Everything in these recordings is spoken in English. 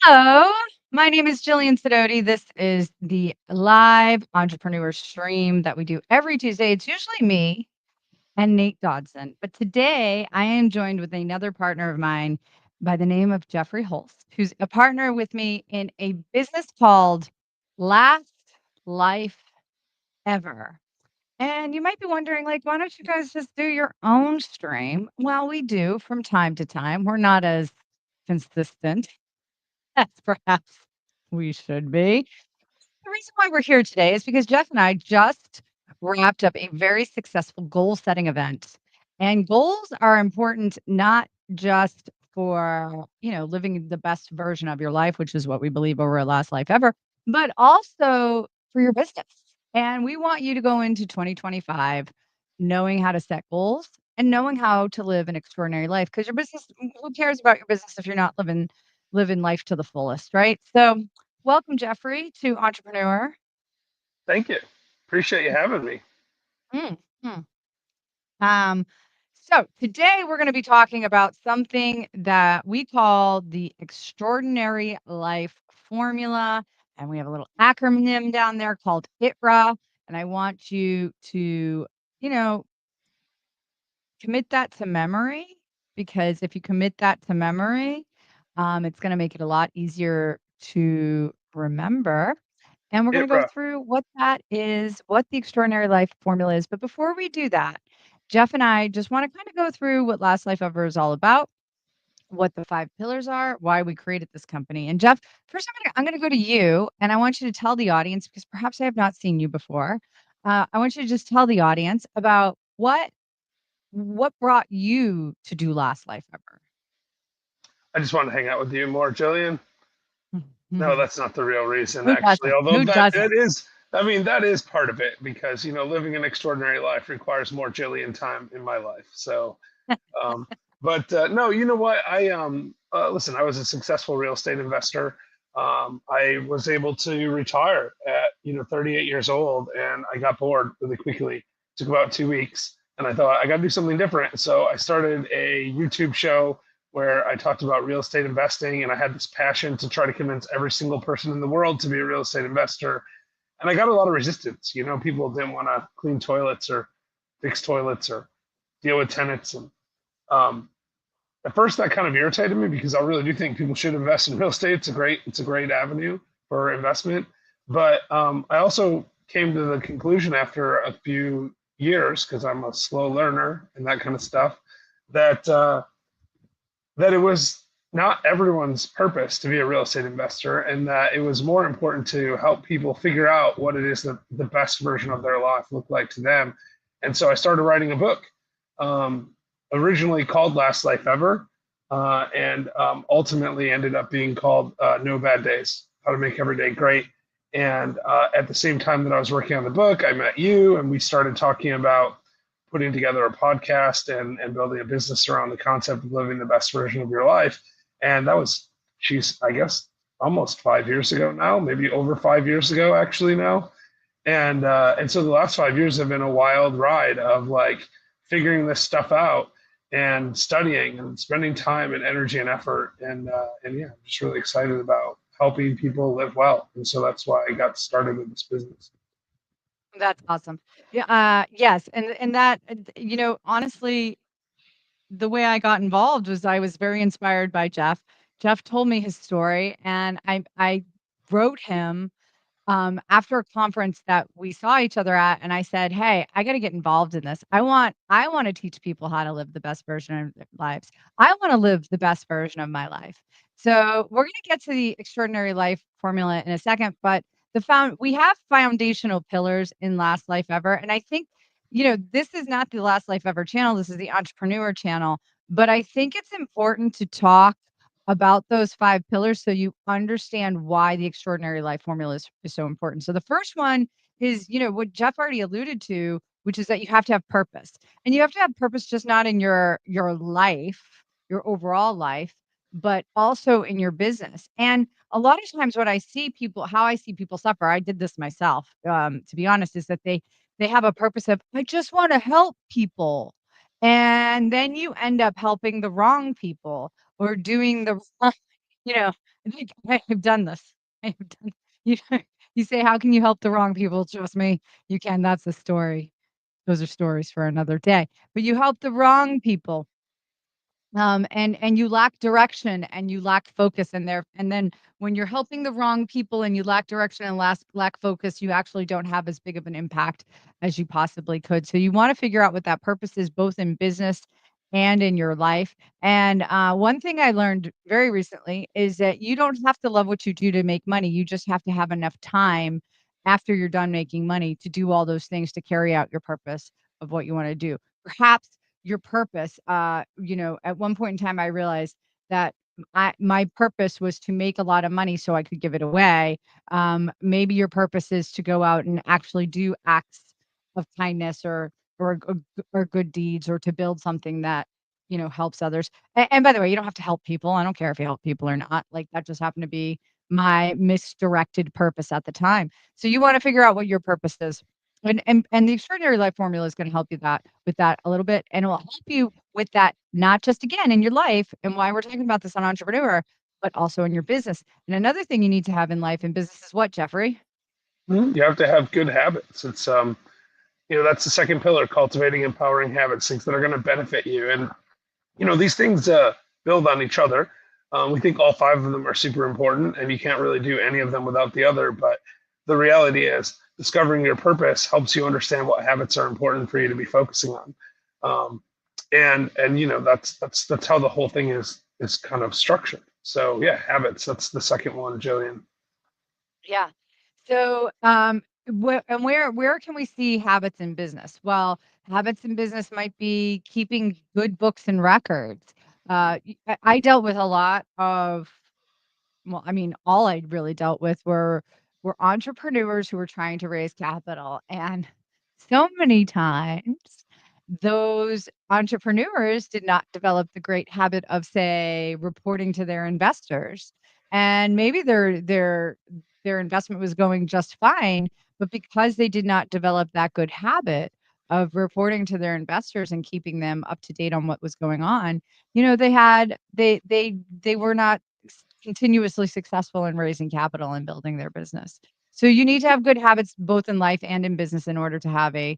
Hello, my name is Jillian Sidoti. This is the live entrepreneur stream that we do every Tuesday. It's usually me and Nate Dodson, but today I am joined with another partner of mine by the name of Jeffrey Holst, who's a partner with me in a business called Last Life Ever. And you might be wondering, like, why don't you guys just do your own stream? Well, we do from time to time. We're not as consistent as perhaps we should be. The reason why we're here today is because Jeff and I just wrapped up a very successful goal setting event. And goals are important not just for, living the best version of your life, which is what we believe over a last life ever, but also for your business. And we want you to go into 2025 knowing how to set goals and knowing how to live an extraordinary life because your business, who cares about your business if you're not living life to the fullest, right? So welcome, Jeffrey, to Entrepreneur. Thank you. Appreciate you having me. Mm, mm. Um, so today we're going to be talking about something that we call the extraordinary life formula. And we have a little acronym down there called ITRA. And I want you to, you know, commit that to memory because if you commit that to memory, it's going to make it a lot easier to remember. And we're going to go IPRA. through what that is, what the extraordinary life formula is. But before we do that, Jeff and I just want to kind of go through what Last Life Ever is all about, what the five pillars are, why we created this company. And Jeff, first I'm gonna go to you, and I want you to tell the audience because perhaps I have not seen you before. I want you to just tell the audience about what brought you to do Last Life Ever. I just want to hang out with you more, Jillian. No, that's not the real reason, Who actually. doesn't? Although Who that doesn't? is, I mean, that is part of it because living an extraordinary life requires more Jillian time in my life. Um, but no, you know what? I listen. I was a successful real estate investor. I was able to retire at 38 years old, and I got bored really quickly. It took about 2 weeks, and I thought I got to do something different. So I started a YouTube show where I talked about real estate investing, and I had this passion to try to convince every single person in the world to be a real estate investor. And I got a lot of resistance. People didn't want to clean toilets or fix toilets or deal with tenants, and um, at first that kind of irritated me because I really do think people should invest in real estate. It's a great avenue for investment. But I also came to the conclusion after a few years, because I'm a slow learner and that kind of stuff, that that it was not everyone's purpose to be a real estate investor, and that it was more important to help people figure out what it is that the best version of their life looked like to them. And so I started writing a book, um, originally called Last Life Ever, and ultimately ended up being called No Bad Days: How to Make Every Day Great. And at the same time that I was working on the book, I met you, and we started talking about putting together a podcast and building a business around the concept of living the best version of your life. And that was, I guess, almost 5 years ago now, maybe over 5 years ago, actually, now. And so the last 5 years have been a wild ride of like figuring this stuff out and studying and spending time and energy and effort. And yeah, I'm just really excited about helping people live well. And so that's why I got started with this business. That's awesome. Yeah, yes, and that, honestly, the way I got involved was I was very inspired by Jeff. Jeff told me his story, and I wrote him after a conference that we saw each other at, and I said, "Hey, I got to get involved in this. I want to teach people how to live the best version of their lives. I want to live the best version of my life." So we're going to get to the extraordinary life formula in a second, but we have foundational pillars in Last Life Ever, and I think this is not the Last Life Ever channel. This is the Entrepreneur channel, but I think it's important to talk about those 5 pillars so you understand why the extraordinary life formula is so important. So the first one is, what Jeff already alluded to, which is that you have to have purpose. And you have to have purpose just not in your life, your overall life, but also in your business. And a lot of times how I see people suffer, I did this myself, to be honest, is that they have a purpose of I just want to help people. And then you end up helping the wrong people or doing the wrong, you know. Like, I've done this. I've done you you say, "How can you help the wrong people?" Trust me, you can. That's a story. Those are stories for another day. But you help the wrong people, and you lack direction and you lack focus in there. And then when you're helping the wrong people and you lack direction and lack focus, you actually don't have as big of an impact as you possibly could. So you want to figure out what that purpose is, both in business and in your life. And one thing I learned very recently is that you don't have to love what you do to make money. You just have to have enough time after you're done making money to do all those things to carry out your purpose of what you want to do. Perhaps your purpose. At one point in time, I realized that my purpose was to make a lot of money so I could give it away. Maybe your purpose is to go out and actually do acts of kindness or good deeds or to build something that helps others. And by the way, you don't have to help people. I don't care if you help people or not. Like that just happened to be my misdirected purpose at the time. So you want to figure out what your purpose is. And the extraordinary life formula is gonna help you that with that a little bit, and it will help you with that, not just again in your life and why we're talking about this on Entrepreneur, but also in your business. And another thing you need to have in life and business is what, Jeffrey? You have to have good habits. It's that's the second pillar, cultivating empowering habits, things that are going to benefit you. And these things build on each other. We think all five of them are super important, and you can't really do any of them without the other. But the reality is, discovering your purpose helps you understand what habits are important for you to be focusing on. And that's how the whole thing is kind of structured. So yeah, habits. That's the second one, Jillian. Yeah. So, where can we see habits in business? Well, habits in business might be keeping good books and records. I dealt with a lot of well, I mean, all I really dealt with were entrepreneurs who were trying to raise capital, and so many times those entrepreneurs did not develop the great habit of, say, reporting to their investors. And maybe their investment was going just fine, but because they did not develop that good habit of reporting to their investors and keeping them up to date on what was going on, they were not continuously successful in raising capital and building their business. So you need to have good habits both in life and in business in order to have a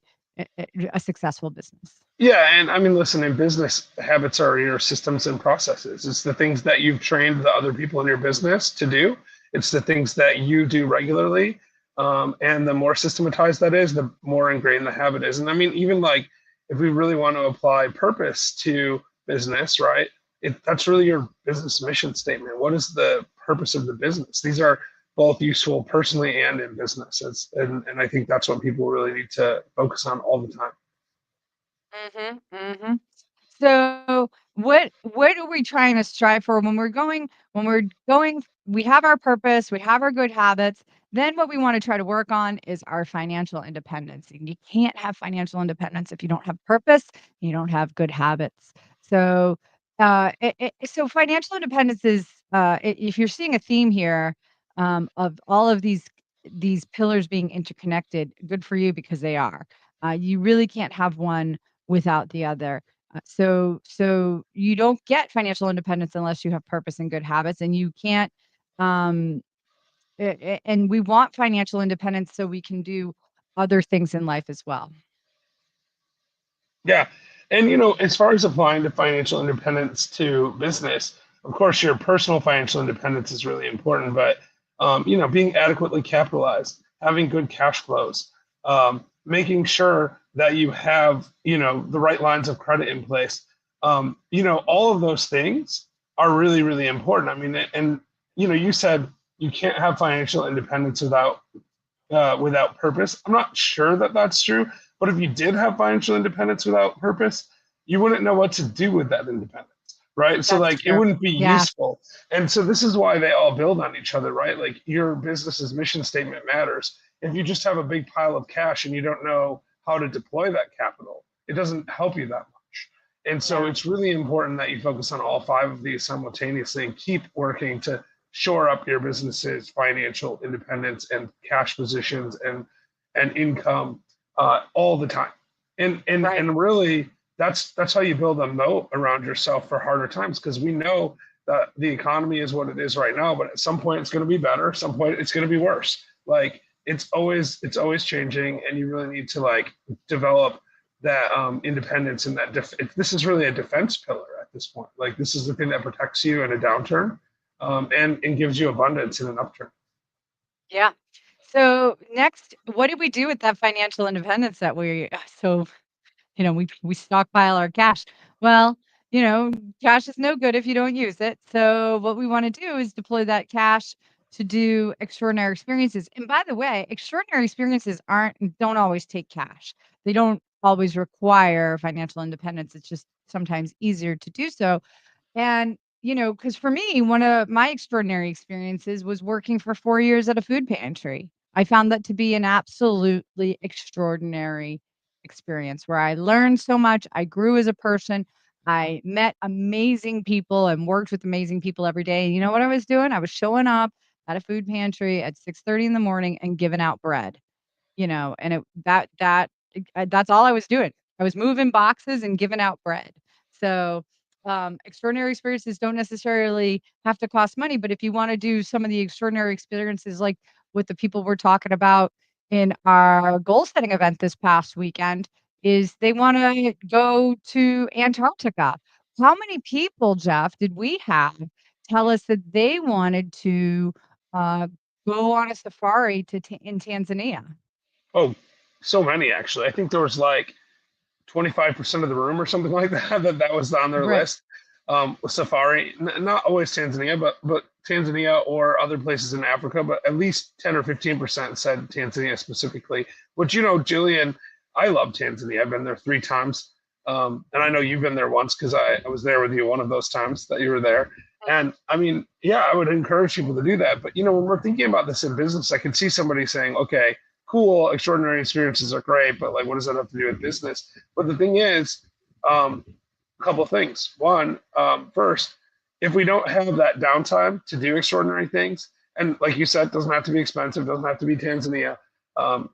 successful business. Yeah, and I mean, listen, in business, habits are your systems and processes. It's the things that you've trained the other people in your business to do. It's the things that you do regularly. And the more systematized that is, the more ingrained the habit is. And I mean, even like if we really want to apply purpose to business, right? That's really your business mission statement. What is the purpose of the business? These are both useful personally and in business. And I think that's what people really need to focus on all the time. Mhm, mhm. So, what are we trying to strive for when we're going we have our purpose, we have our good habits, then what we wanna try to work on is our financial independence, and you can't have financial independence if you don't have purpose, you don't have good habits. So, so financial independence is, if you're seeing a theme here, of all of these pillars being interconnected, good for you because they are. You really can't have one without the other. So you don't get financial independence unless you have purpose and good habits, and you can't. Um, and we want financial independence so we can do other things in life as well. Yeah. And, as far as applying the financial independence to business, of course, your personal financial independence is really important, but, being adequately capitalized, having good cash flows, making sure that you have, the right lines of credit in place, all of those things are really, really important. I mean, and, you said you can't have financial independence without purpose. I'm not sure that that's true, but if you did have financial independence without purpose, you wouldn't know what to do with that independence, right? So That's like it true. wouldn't be Yeah, useful. And so this is why they all build on each other, right? Like your business's mission statement matters. If you just have a big pile of cash and you don't know how to deploy that capital, it doesn't help you that much. And so yeah, it's really important that you focus on all five of these simultaneously and keep working to shore up your business's financial independence and cash positions and income all the time. And right. and really that's how you build a moat around yourself for harder times because we know the economy is what it is right now, but at some point it's going to be better. Some point it's going to be worse. Like it's always changing, and you really need to like develop that independence and that this is really a defense pillar at this point. Like this is the thing that protects you in a downturn, and gives you abundance in an upturn. Yeah. So next, what do we do with that financial independence that we so we stockpile our cash. Well, you know, cash is no good if you don't use it. So what we want to do is deploy that cash to do extraordinary experiences. And by the way, extraordinary experiences don't always take cash. They don't always require financial independence. It's just sometimes easier to do so. And, because for me, one of my extraordinary experiences was working for 4 years at a food pantry. I found that to be an absolutely extraordinary experience where I learned so much. I grew as a person. I met amazing people and worked with amazing people every day. And you know what I was doing? I was showing up at a food pantry at 6:30 in the morning and giving out bread. And that's all I was doing. I was moving boxes and giving out bread. So, extraordinary experiences don't necessarily have to cost money, but if you wanna do some of the extraordinary experiences, like with the people we're talking about in our goal setting event this past weekend, is they wanna go to Antarctica. How many people, Jeff, did we have tell us that they wanted to, uh, go on a safari in Tanzania? Oh, so many actually. I think there was like 25% of the room or something like that that was on their Right. list. Safari, not always Tanzania, but Tanzania or other places in Africa, but at least 10 or 15% said Tanzania specifically. Which Jillian, I love Tanzania. I've been there 3 times, and I know you've been there once because I was there with you one of those times that you were there. And I mean, yeah, I would encourage people to do that. But when we're thinking about this in business, I can see somebody saying, okay, cool, extraordinary experiences are great, but like, what does that have to do with business? But the thing is, um, a couple of things. One, first, if we don't have that downtime to do extraordinary things, and like you said, doesn't have to be expensive, doesn't have to be Tanzania,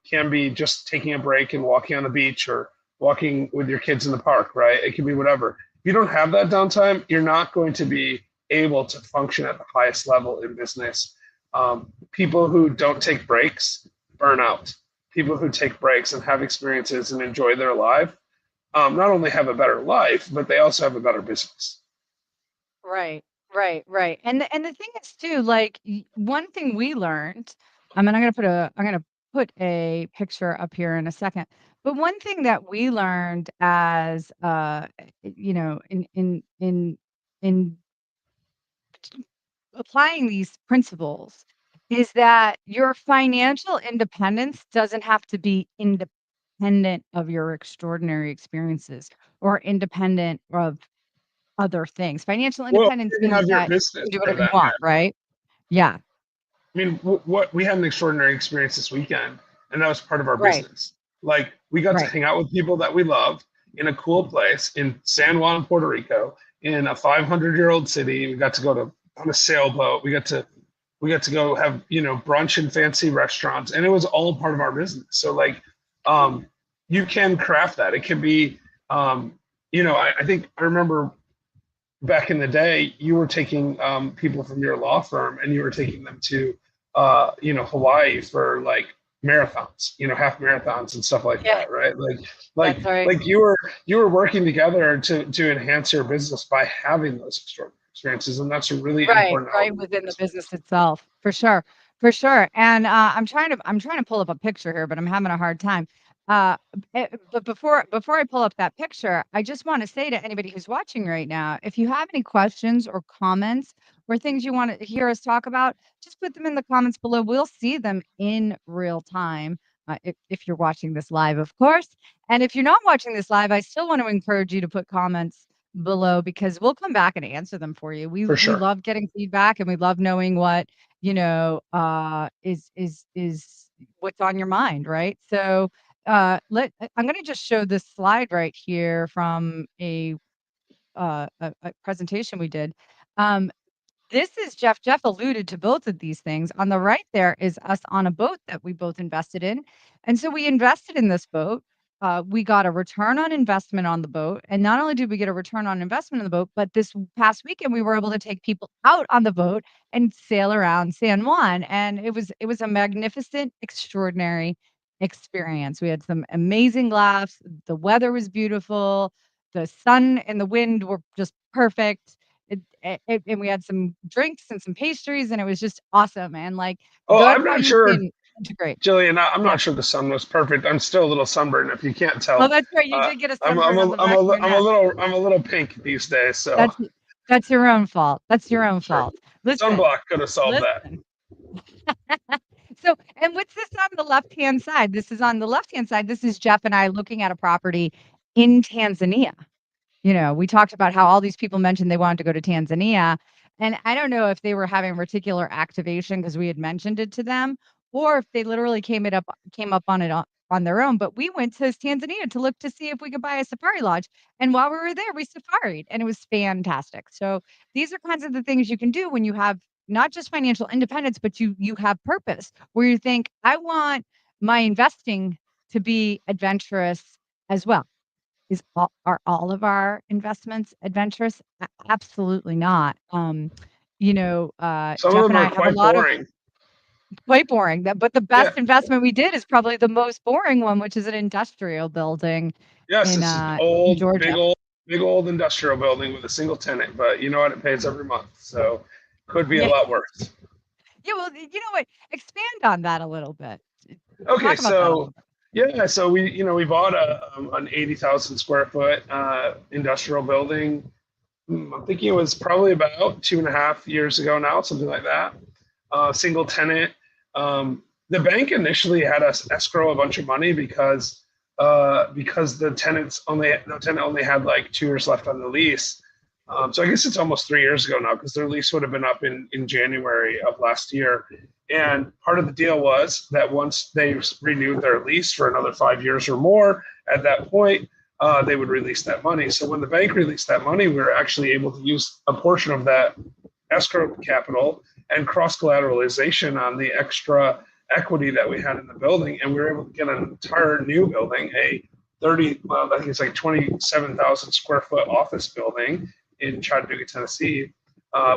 can be just taking a break and walking on the beach or walking with your kids in the park, right? It can be whatever. If you don't have that downtime, you're not going to be able to function at the highest level in business. People who don't take breaks burn out. People who take breaks and have experiences and enjoy their life not only have a better life, but they also have a better business. Right, right. And the thing is too, like one thing we learned, I'm gonna put a picture up here in a second. But one thing that we learned as in applying these principles is that your financial independence doesn't have to be independent of your extraordinary experiences or independent of other things. Financial Well, independence you means have your that business you can do for whatever you that. want, right? Yeah, I mean, what we had an extraordinary experience this weekend, and that was part of our right, business. Like we got to right. hang out with people that we loved in a cool place in San Juan, Puerto Rico, in a 500-year-old city. We got to go to on a sailboat. We got to go have brunch in fancy restaurants, and it was all part of our business. So like, um, you can craft that. It can be, I think I remember back in the day, you were taking people from your law firm and you were taking them to, Hawaii for like marathons, half marathons and stuff like Yeah, that, right? Like, that's right. you were working together to enhance your business by having those extraordinary experiences, and that's a really Right, important right element of within the business. business itself, for sure, for sure. And I'm trying to pull up a picture here, but I'm having a hard time. But before I pull up that picture, I just want to say to anybody who's watching right now, if you have any questions or comments or things you want to hear us talk about, just put them in the comments below. We'll see them in real time. If you're watching this live, of course. And if you're not watching this live, I still want to encourage you to put comments below because we'll come back and answer them for you. We For we sure. love getting feedback and we love knowing what, is what's on your mind, right? So, I'm gonna just show this slide right here from a presentation we did. Um, this is Jeff. Jeff alluded to both of these things. On the right there is us on a boat that we both invested in. And so we invested in this boat we got a return on investment on the boat. And not only did we get a return on investment on the boat, but this past weekend we were able to take people out on the boat and sail around San Juan. And it was a magnificent, extraordinary experience. We had some amazing laughs. The weather was beautiful. The sun and the wind were just perfect. And we had some drinks and some pastries, and it was just awesome. And like, Oh, that's I'm how not you sure, can integrate. Jillian. I'm Yeah. not sure the sun was perfect. I'm still a little sunburned, if you can't Oh, tell. that's right. You Uh, did get a sunburn on the back of your I'm a neck. little pink these days. So That's that's your own fault. That's your own sure, fault. Listen, sunblock could have solved that. listen. So, and what's this on the left-hand side? This is on the left-hand side. This is Jeff and I looking at a property in Tanzania. We talked about how all these people mentioned they wanted to go to Tanzania. And I don't know if they were having reticular activation because we had mentioned it to them, or if they literally came up on it on their own. But we went to Tanzania to look to see if we could buy a safari lodge. And while we were there, we safaried and it was fantastic. So these are kinds of the things you can do when you have not just financial independence, but you have purpose where you think, I want my investing to be adventurous as well. Are all of our investments adventurous? Absolutely not. Some of Jeff them and I are have a quite lot of boring. quite boring, but the Yeah. best investment we did is probably the most boring one, which is an industrial building Yes, in, it's an in old, Georgia. big old industrial building with a single tenant. But you know what? It pays every month, so could be a Yeah. lot worse. Yeah, well, you know what? Expand on that a little bit. Okay, Talk about that a so little bit. yeah, so we bought an 80,000 square foot industrial building. I'm thinking it was probably about 2.5 years ago now, something like that. Single tenant. The bank initially had us escrow a bunch of money because the tenant only had like 2 years left on the lease. So I guess it's almost 3 years ago now because their lease would have been up in January of last year. And part of the deal was that once they renewed their lease for another 5 years or more, at that point, they would release that money. So when the bank released that money, we were actually able to use a portion of that escrow capital and cross collateralization on the extra equity that we had in the building, and we were able to get an entire new building, a 30, well, I think it's like 27,000 square foot office building in Chattanooga, Tennessee,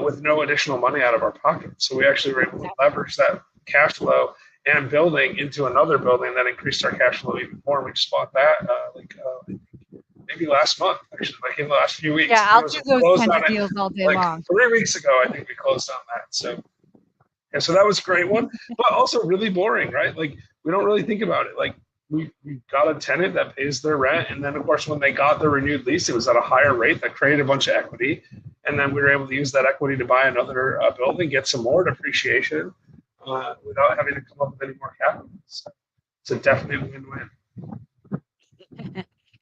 with no additional money out of our pocket. So we actually were able to leverage that cash flow and building into another building that increased our cash flow even more. We just bought that maybe last month, actually, like in the last few weeks. Yeah, I think I'll it was do those closed kinds on of it deals all day like long. 3 weeks ago. I think we closed on that. So and so that was a great one, but also really boring, right? Like we don't really think about it. Like we got a tenant that pays their rent, and then of course when they got the renewed lease, it was at a higher rate that created a bunch of equity, and then we were able to use that equity to buy another building, get some more depreciation without having to come up with any more capital. So it's a definite win-win.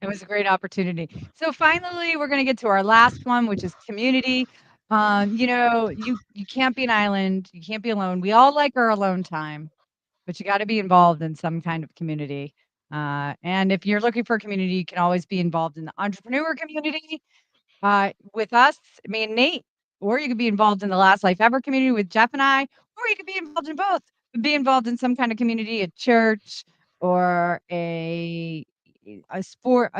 It was a great opportunity. So finally, we're going to get to our last one, which is community. You can't be an island. You can't be alone. We all like our alone time, but you got to be involved in some kind of community. And if you're looking for a community, you can always be involved in the entrepreneur community with us, me and Nate, or you could be involved in the Last Life Ever community with Jeff and I, or you could be involved in both. Be involved in some kind of community, a church or a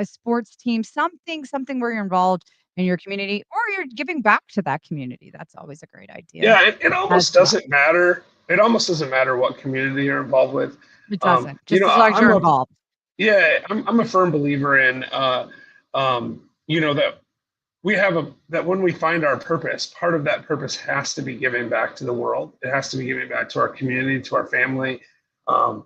sports team, something where you're involved in your community, or you're giving back to that community. That's always a great idea Yeah, it as almost well. doesn't matter. It almost doesn't matter what community you're involved with. It doesn't, You just know, as long as I'm you're a involved. yeah, I'm a firm believer in that that when we find our purpose, part of that purpose has to be giving back to the world. It has to be giving back to our community, to our family. Um,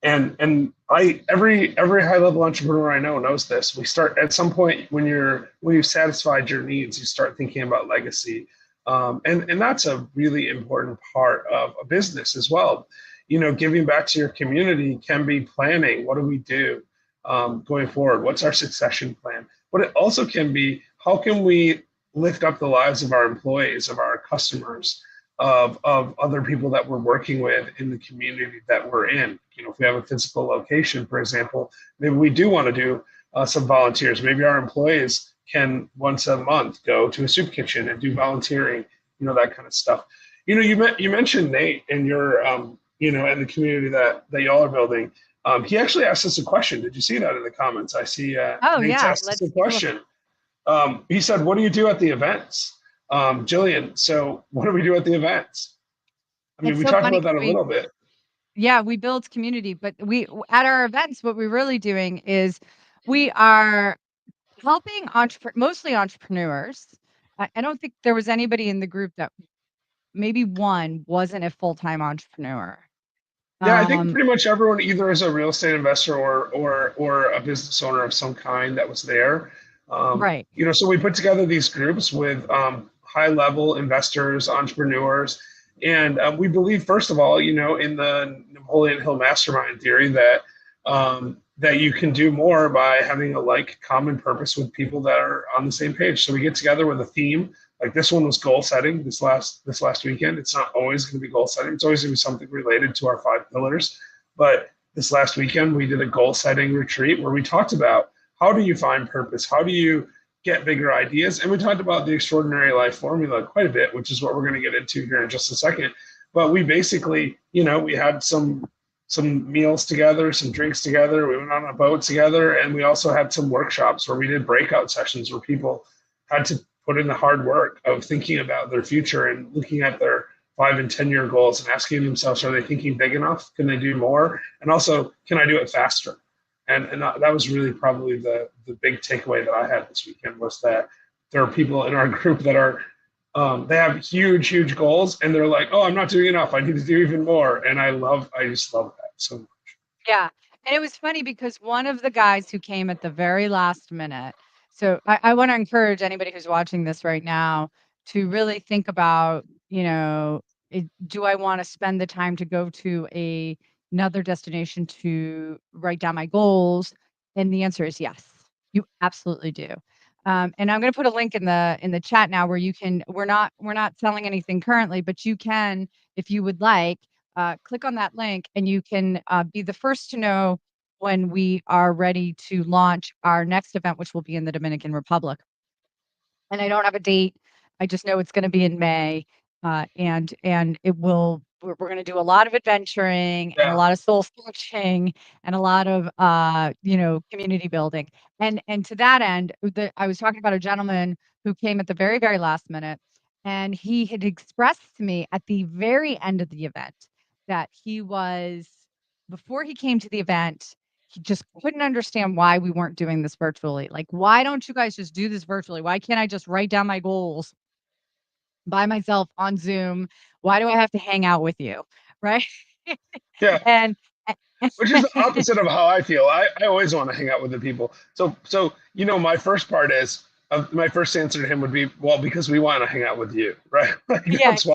and I every high level entrepreneur I know knows this. We start at some point when you've satisfied your needs, you start thinking about legacy, and that's a really important part of a business as well. Giving back to your community can be planning. What do we do going forward? What's our succession plan? But it also can be how can we lift up the lives of our employees, of our customers, of other people that we're working with in the community that we're in. If we have a physical location, for example, maybe we do want to do some volunteers. Maybe our employees can once a month go to a soup kitchen and do volunteering, that kind of stuff. You mentioned Nate and your, and the community that y'all are building. He actually asked us a question. Did you see that in the comments? I see Oh Nate's yeah, asked us a let's take a look. question. He said, "What do you do at the events?" Jillian, so what do we do at the events? I mean, It's we so talked funny about that because a little bit. yeah, we build community, but we at our events, what we're really doing is we are helping mostly entrepreneurs. I don't think there was anybody in the group that maybe one wasn't a full-time entrepreneur. Yeah, I think Um, pretty much everyone either is a real estate investor or a business owner of some kind that was there. right. So we put together these groups with high level investors, entrepreneurs, and we believe first of all, in the Napoleon Hill mastermind theory that you can do more by having a like common purpose with people that are on the same page. So we get together with a theme. Like this one was goal setting this last weekend. It's not always going to be goal setting. It's always going to be something related to our 5 pillars. But this last weekend we did a goal setting retreat where we talked about how do you find purpose? How do you get bigger ideas? And we talked about the extraordinary life formula quite a bit, which is what we're going to get into here in just a second. But we basically, we had some meals together, some drinks together. We went on a boat together, and we also had some workshops where we did breakout sessions where people had to put in the hard work of thinking about their future and looking at their 5 and 10 year goals and asking themselves, are they thinking big enough? Can they do more? And also, can I do it faster? And that was really probably the big takeaway that I had this weekend was that there are people in our group that are they have huge goals and they're like, oh, I'm not doing enough. I need to do even more. And I just love that so much. Yeah, and it was funny because one of the guys who came at the very last minute. So I want to encourage anybody who's watching this right now to really think about, do I want to spend the time to go to another destination to write down my goals? And the answer is yes. You absolutely do. And I'm going to put a link in the chat now where you can. We're not selling anything currently, but you can, if you would like, click on that link and you can be the first to know when we are ready to launch our next event, which will be in the Dominican Republic. And I don't have a date. I just know it's going to be in May, and it will. We're going to do a lot of adventuring and a Yeah, lot of soul searching and a lot of community building. And to that end, I was talking about a gentleman who came at the very last minute, and he had expressed to me at the very end of the event that he was before he came to the event he just couldn't understand why we weren't doing this virtually. Like, why don't you guys just do this virtually? Why can't I just write down my goals by myself on Zoom? Why do I have to hang out with you? Right. yeah. and Which is the opposite of how I feel. I always want to hang out with the people. So my first part is my first answer to him would be, well, because we want to hang out with you, right? Like yeah, that's why,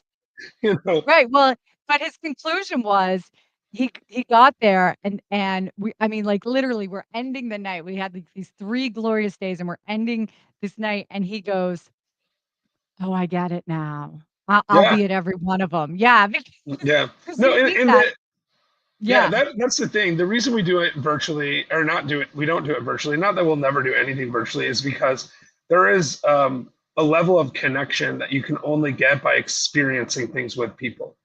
you know. right. Well, but his conclusion was he got there and we I mean like literally we're ending the night. We had these 3 glorious days and we're ending this night and he goes, "Oh, I get it now. I'll Yeah, be at every one of them." Yeah, yeah. because No, we need and that. the Yeah, Yeah. that's the thing. The reason we do it virtually or not do it, we don't do it virtually, not that we'll never do anything virtually, is because there is a level of connection that you can only get by experiencing things with people.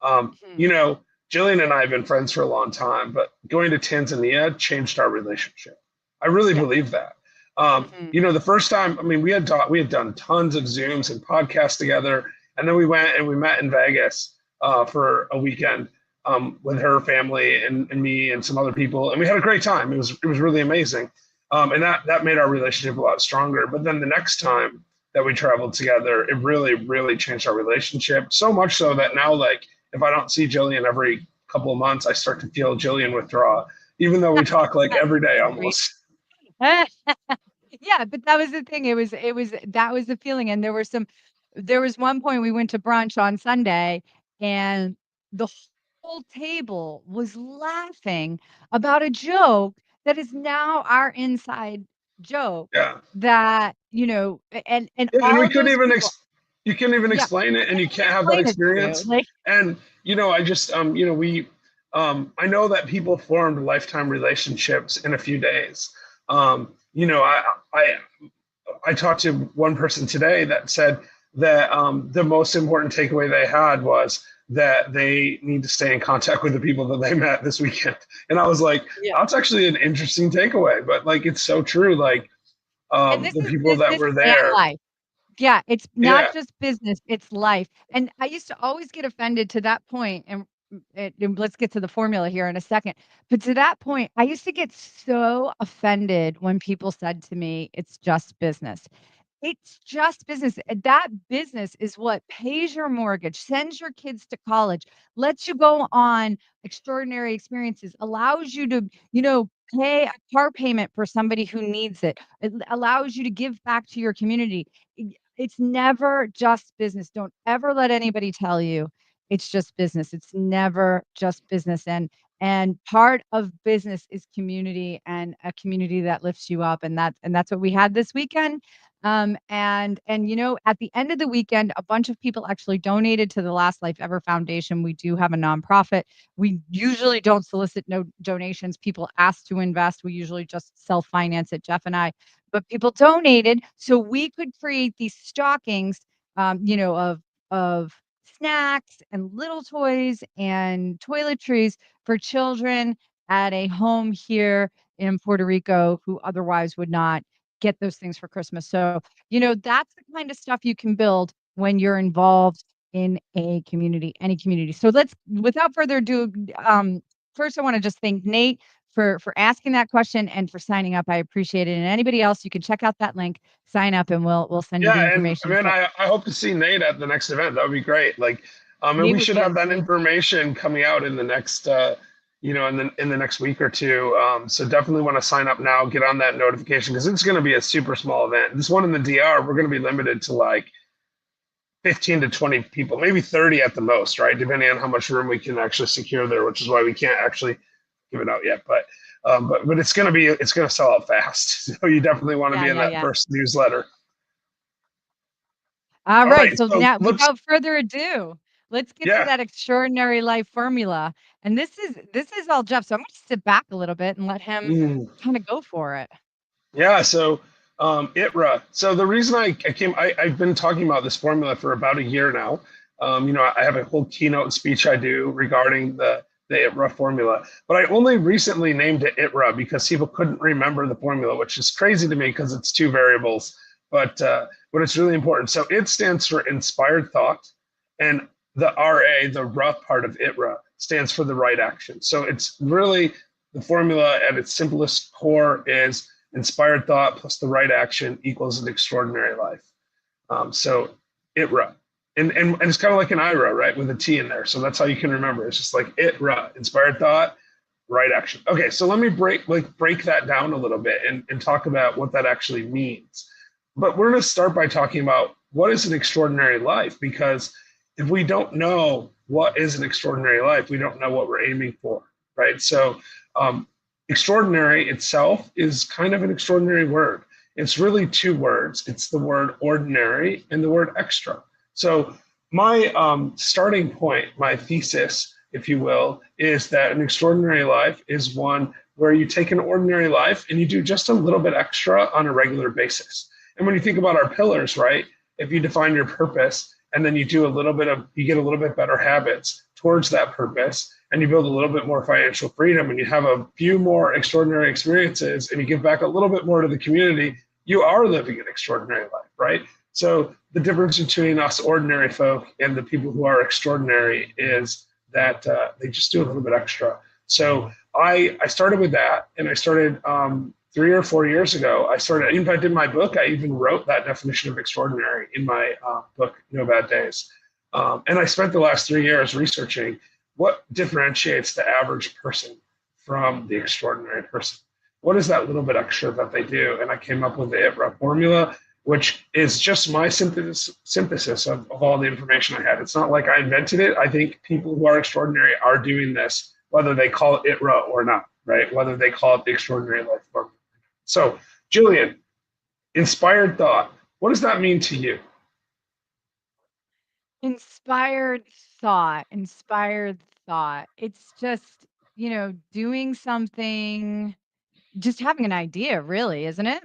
Um, Mhm, you know, Jillian and I have been friends for a long time, but going to Tanzania changed our relationship. I really yes. believe that. Mhm. The first time, I mean, we had done tons of Zooms and podcasts together, and then we went and we met in Vegas for a weekend with her family and me and some other people, and we had a great time. It was really amazing, and that made our relationship a lot stronger. But then the next time that we traveled together, it really changed our relationship. So much so that now, like, if I don't see Jillian every couple of months, I start to feel Jillian withdraw, even though we talk like That's every day sweet. almost. Yeah, but that was the thing. It was that was the feeling, and there was one point we went to brunch on Sunday, and the whole table was laughing about a joke that is now our inside joke Yeah. that, and Yeah, and all we of couldn't those even people you couldn't even yeah, explain I it, and can't you even can't have that explain it to you. experience. Like, And I just we I know that people formed lifetime relationships in a few days. I I talked to one person today that said that the most important takeaway they had was that they need to stay in contact with the people that they met this weekend. And I was like, Yeah. that's actually an interesting takeaway, but like it's so true. Like And this the is people that business were and there, life. Yeah, it's not yeah, just business, it's life. And I used to always get offended to that point, and let's get to the formula here in a second. But to that point, I used to get so offended when people said to me, "It's just business." It's just business. That business is what pays your mortgage, sends your kids to college, lets you go on extraordinary experiences, allows you to, pay a car payment for somebody who needs it. It allows you to give back to your community. It's never just business. Don't ever let anybody tell you it's just business. It's never just business. And part of business is community, and a community that lifts you up. And that's what we had this weekend. And at the end of the weekend, a bunch of people actually donated to the Last Life Ever Foundation. We do have a nonprofit. We usually don't solicit no donations. People ask to invest. We usually just self-finance it, Jeff and I. But people donated so we could create these stockings, of snacks and little toys and toiletries for children at a home here in Puerto Rico who otherwise would not get those things for Christmas. So, that's the kind of stuff you can build when you're involved in a community, any community. So let's, without further ado, first I want to just thank Nate for asking that question and for signing up. I appreciate it. And anybody else, you can check out that link, sign up, and we'll send you the yeah. And information. man, So I hope to see Nate at the next event. That would be great. Like, and Nate we would should be have that really cool. information coming out in the next, in the next week or two. So definitely want to sign up now, get on that notification because it's going to be a super small event. This one in the DR, we're going to be limited to like 15 to 20 people, maybe 30 at the most, right? Depending on how much room we can actually secure there, which is why we can't actually give it out yet. But it's gonna sell out fast. So you definitely want to Yeah, be in yeah, that yeah. first newsletter. All All right. right, So so now, let's without further ado, let's get to yeah. that extraordinary life formula. And this is all Jeff. So I'm going to sit back a little bit and let him Mm. kind of go for it. Yeah, so ITRA. So the reason I've been talking about this formula for about a year now. I have a whole keynote speech I do regarding the ITRA formula, but I only recently named it ITRA because people couldn't remember the formula, which is crazy to me because it's two variables, but it's really important. So it stands for inspired thought, and the RA, the rough part of ITRA, stands for the right action. So it's really the formula at its simplest core is inspired thought plus the right action equals an extraordinary life. So ITRA. And it's kind of like an IRA, right? With a T in there. So that's how you can remember. It's just like ITRA, inspired thought, right action. Okay, so let me break that down a little bit and talk about what that actually means. But we're going to start by talking about what is an extraordinary life, because if we don't know what is an extraordinary life, we don't know what we're aiming for, right? So um, extraordinary itself is kind of an extraordinary word. It's really two words. It's the word ordinary and the word extra. So my starting point, my thesis, if you will, is that an extraordinary life is one where you take an ordinary life and you do just a little bit extra on a regular basis. And when you think about our pillars, right? If you define your purpose and then you get a little bit better habits towards that purpose, and you build a little bit more financial freedom and you have a few more extraordinary experiences and you give back a little bit more to the community, you are living an extraordinary life, right? So the difference between us ordinary folk and the people who are extraordinary is that they just do a little bit extra. So I started with that, and I started 3 or 4 years ago. I started, in fact, in my book, I even wrote that definition of extraordinary in my book, No Bad Days. And I spent the last 3 years researching what differentiates the average person from the extraordinary person. What is that little bit extra that they do? And I came up with the ITRA formula, which is just my synthesis of all the information I had. It's not like I invented it. I think people who are extraordinary are doing this, whether they call it ITRA or not, right? Whether they call it the extraordinary life formula. So, Jillian, inspired thought. What does that mean to you? Inspired thought, inspired thought. It's just, doing something, just having an idea, really, isn't it?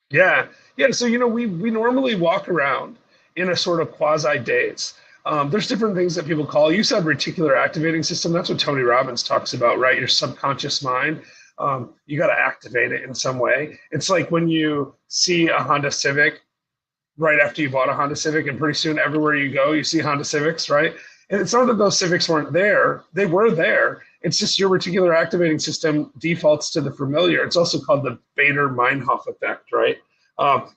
Yeah, yeah. So we normally walk around in a sort of quasi daze. There's different things that people call. You said reticular activating system. That's what Tony Robbins talks about, right? Your subconscious mind. You got to activate it in some way. It's like when you see a Honda Civic right after you bought a Honda Civic, and pretty soon everywhere you go, you see Honda Civics, right? And it's not that those Civics weren't there; they were there. It's just your reticular activating system defaults to the familiar. It's also called the Bader-Meinhof effect, right?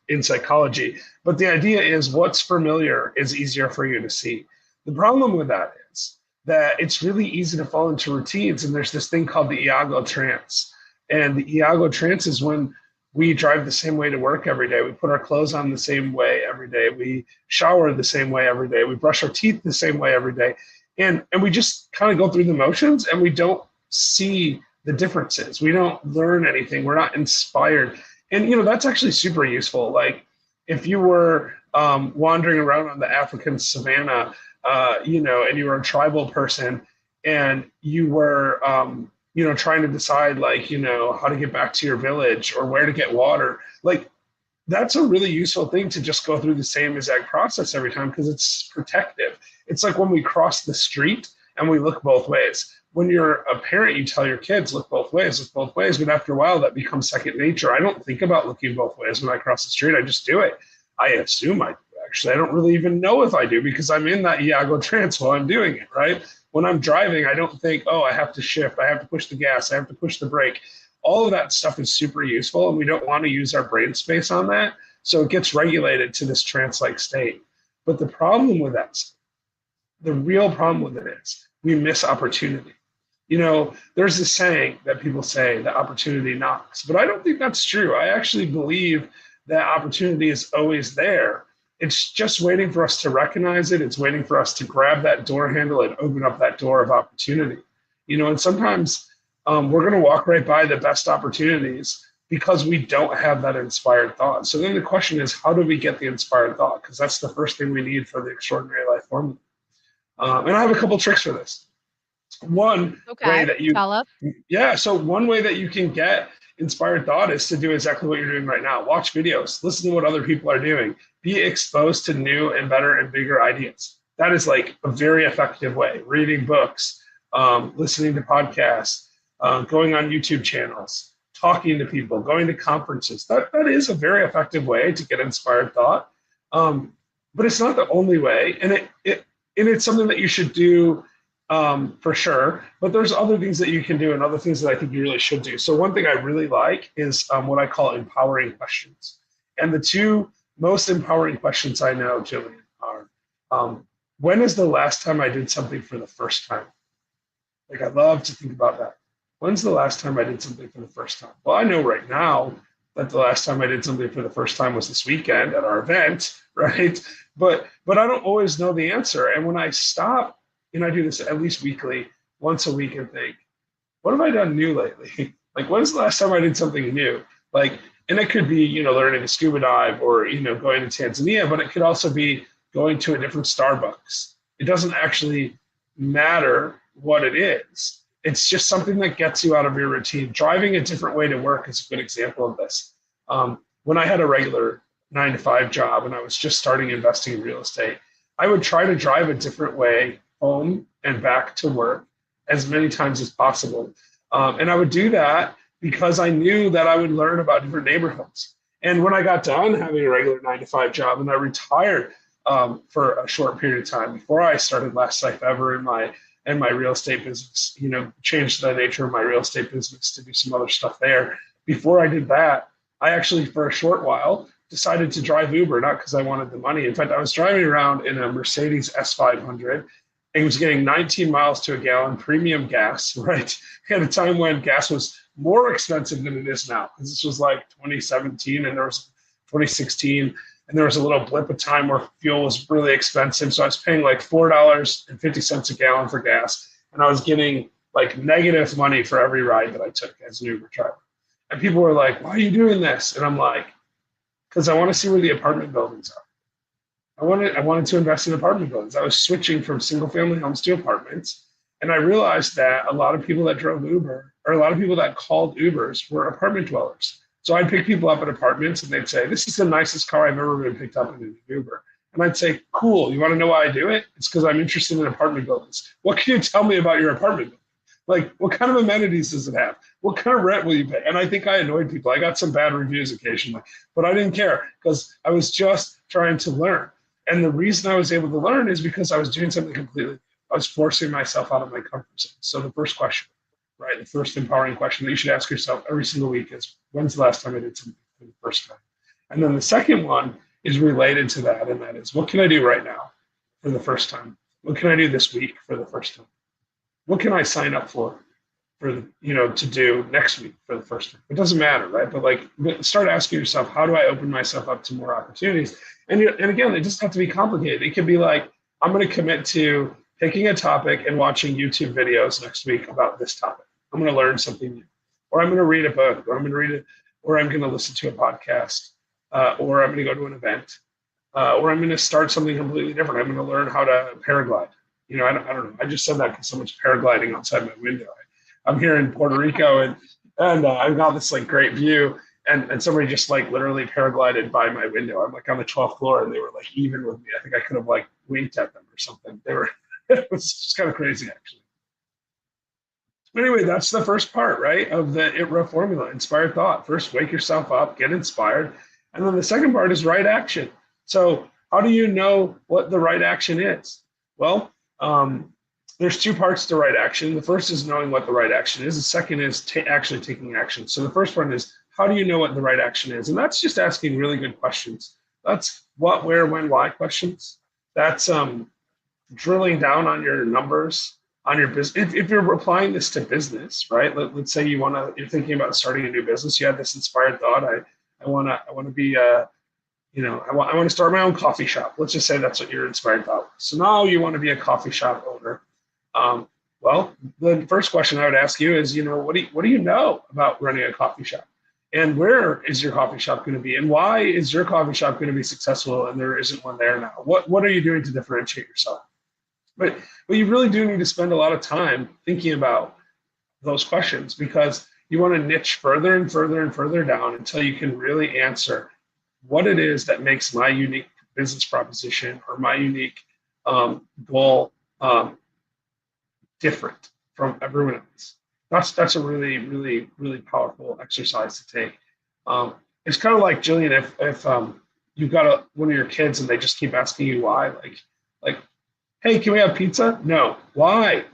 In psychology. But the idea is what's familiar is easier for you to see. The problem with that is that it's really easy to fall into routines. And there's this thing called the Iago trance. And the Iago trance is when we drive the same way to work every day. We put our clothes on the same way every day. We shower the same way every day. We brush our teeth the same way every day. And we just kind of go through the motions and we don't see the differences. We don't learn anything. We're not inspired. And, that's actually super useful. Like if you were wandering around on the African savannah, and you were a tribal person and you were, trying to decide how to get back to your village or where to get water, like that's a really useful thing to just go through the same exact process every time because it's protective. It's like when we cross the street and we look both ways. When you're a parent, you tell your kids, look both ways, look both ways. But after a while, that becomes second nature. I don't think about looking both ways when I cross the street. I just do it. I assume I do, actually. I don't really even know if I do because I'm in that Iago trance while I'm doing it, right? When I'm driving, I don't think, oh, I have to shift. I have to push the gas. I have to push the brake. All of that stuff is super useful, and we don't want to use our brain space on that. So it gets regulated to this trance-like state. But the problem with that, the real problem with it is we miss opportunity. There's this saying that people say that opportunity knocks, but I don't think that's true. I actually believe that opportunity is always there. It's just waiting for us to recognize it. It's waiting for us to grab that door handle and open up that door of opportunity. And sometimes we're going to walk right by the best opportunities because we don't have that inspired thought. So then the question is, how do we get the inspired thought? Because that's the first thing we need for the extraordinary life formula. And I have a couple tricks for this. One way that you, tell us. yeah, so one way that you can get inspired thought is to do exactly what you're doing right now. Watch videos, listen to what other people are doing, be exposed to new and better and bigger ideas. That is like a very effective way. Reading books, listening to podcasts, going on YouTube channels, talking to people, going to conferences. That is a very effective way to get inspired thought. But it's not the only way. And it's something that you should do for sure. But there's other things that you can do and other things that I think you really should do. So one thing I really like is what I call empowering questions. And the two most empowering questions I know, Jillian, are when is the last time I did something for the first time? Like I love to think about that. When's the last time I did something for the first time? Well, I know right now that the last time I did something for the first time was this weekend at our event, right? But I don't always know the answer. And when I stop, and I do this at least weekly, once a week, and think, what have I done new lately? Like, when's the last time I did something new? Like, and it could be, learning to scuba dive or, going to Tanzania, but it could also be going to a different Starbucks. It doesn't actually matter what it is. It's just something that gets you out of your routine. Driving a different way to work is a good example of this. When I had a regular 9-to-5 job and I was just starting investing in real estate, I would try to drive a different way home and back to work as many times as possible. And I would do that because I knew that I would learn about different neighborhoods. And when I got done having a regular 9-to-5 job and I retired for a short period of time before I started Last Life Ever in my real estate business, changed the nature of my real estate business to do some other stuff there. Before I did that, I actually, for a short while, decided to drive Uber, not because I wanted the money. In fact, I was driving around in a Mercedes S500. It was getting 19 miles to a gallon, premium gas, right? At a time when gas was more expensive than it is now, because this was like 2017 and there was 2016, and there was a little blip of time where fuel was really expensive. So I was paying like $4.50 a gallon for gas, and I was getting like negative money for every ride that I took as an Uber driver. And people were like, why are you doing this? And I'm like, because I want to see where the apartment buildings are. I wanted to invest in apartment buildings. I was switching from single family homes to apartments. And I realized that a lot of people that drove Uber, or a lot of people that called Ubers, were apartment dwellers. So I'd pick people up at apartments and they'd say, this is the nicest car I've ever been picked up in an Uber. And I'd say, cool. You want to know why I do it? It's because I'm interested in apartment buildings. What can you tell me about your apartment building? Like, what kind of amenities does it have? What kind of rent will you pay? And I think I annoyed people. I got some bad reviews occasionally, but I didn't care because I was just trying to learn. And the reason I was able to learn is because I was doing something completely new. I was forcing myself out of my comfort zone. So the first question, right, the first empowering question that you should ask yourself every single week is, when's the last time I did something for the first time? And then the second one is related to that, and that is, what can I do right now for the first time? What can I do this week for the first time? What can I sign up for the, to do next week for the first time? It doesn't matter, right? But like, start asking yourself, how do I open myself up to more opportunities? And again, it doesn't have to be complicated. It could be like, I'm going to commit to picking a topic and watching YouTube videos next week about this topic. I'm going to learn something new, or I'm going to read a book, or I'm going to read it, or I'm going to listen to a podcast, or I'm going to go to an event, or I'm going to start something completely different. I'm going to learn how to paraglide. I don't know. I just said that because someone's paragliding outside my window. I'm here in Puerto Rico, and I've got this like great view, and somebody just like literally paraglided by my window. I'm like on the 12th floor, and they were like even with me. I think I could have like winked at them or something. They were it was just kind of crazy actually. Anyway, that's the first part, right, of the ITRA formula, inspired thought. First, wake yourself up, get inspired. And then the second part is right action. So how do you know what the right action is? Well, there's two parts to right action. The first is knowing what the right action is. The second is actually taking action. So the first one is, how do you know what the right action is? And that's just asking really good questions. That's what, where, when, why questions. That's drilling down on your numbers, on your business. If you're applying this to business, right? Let's say you're thinking about starting a new business. You have this inspired thought. I want to be I want to start my own coffee shop. Let's just say that's what your inspired thought was. So now you want to be a coffee shop owner. Well, the first question I would ask you is, what do you know about running a coffee shop? And where is your coffee shop going to be? And why is your coffee shop going to be successful and there isn't one there now? What are you doing to differentiate yourself? But you really do need to spend a lot of time thinking about those questions, because you want to niche further and further and further down until you can really answer what it is that makes my unique business proposition or my unique goal different from everyone else. That's a really, really, really powerful exercise to take. It's kind of like, Jillian, if you've got one of your kids and they just keep asking you why, like, hey, can we have pizza? No. Why?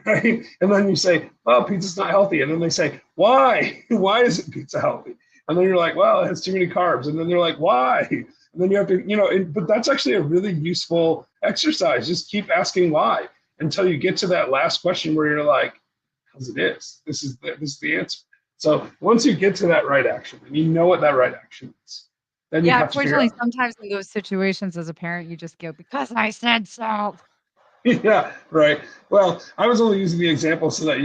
Right? And then you say, well, pizza's not healthy. And then they say, why? Why isn't pizza healthy? And then you're like, well, it has too many carbs. And then they're like, why? And then you have to, but that's actually a really useful exercise. Just keep asking why until you get to that last question where you're like, because it is. This is the answer. So once you get to that right action and you know what that right action is, then you Yeah, have to figure unfortunately, out. sometimes in those situations as a parent, you just go, "Because I said so." Yeah, right. Well, I was only using the example so that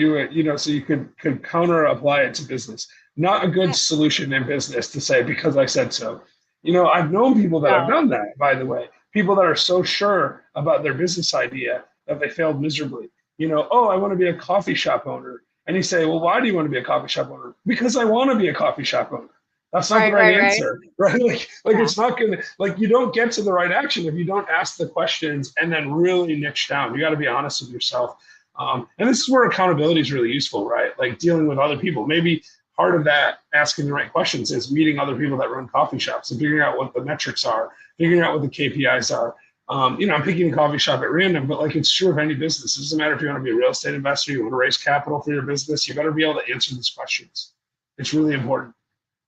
so you could counter apply it to business. Not a good Yeah, solution in business to say because I said so. I've known people that have no. done that, by the way. People that are so sure about their business idea that they failed miserably. Oh, I want to be a coffee shop owner. And you say, well, why do you want to be a coffee shop owner? Because I want to be a coffee shop owner. That's not the Right, right right, right. answer, right? Like Yeah. it's not gonna, like, you don't get to the right action if you don't ask the questions and then really niche down. You got to be honest with yourself. And this is where accountability is really useful, right? Like dealing with other people. Maybe part of that asking the right questions is meeting other people that run coffee shops and figuring out what the metrics are, figuring out what the KPIs are. I'm picking a coffee shop at random, but like it's true of any business. It doesn't matter if you want to be a real estate investor, you want to raise capital for your business, you better be able to answer these questions. It's really important.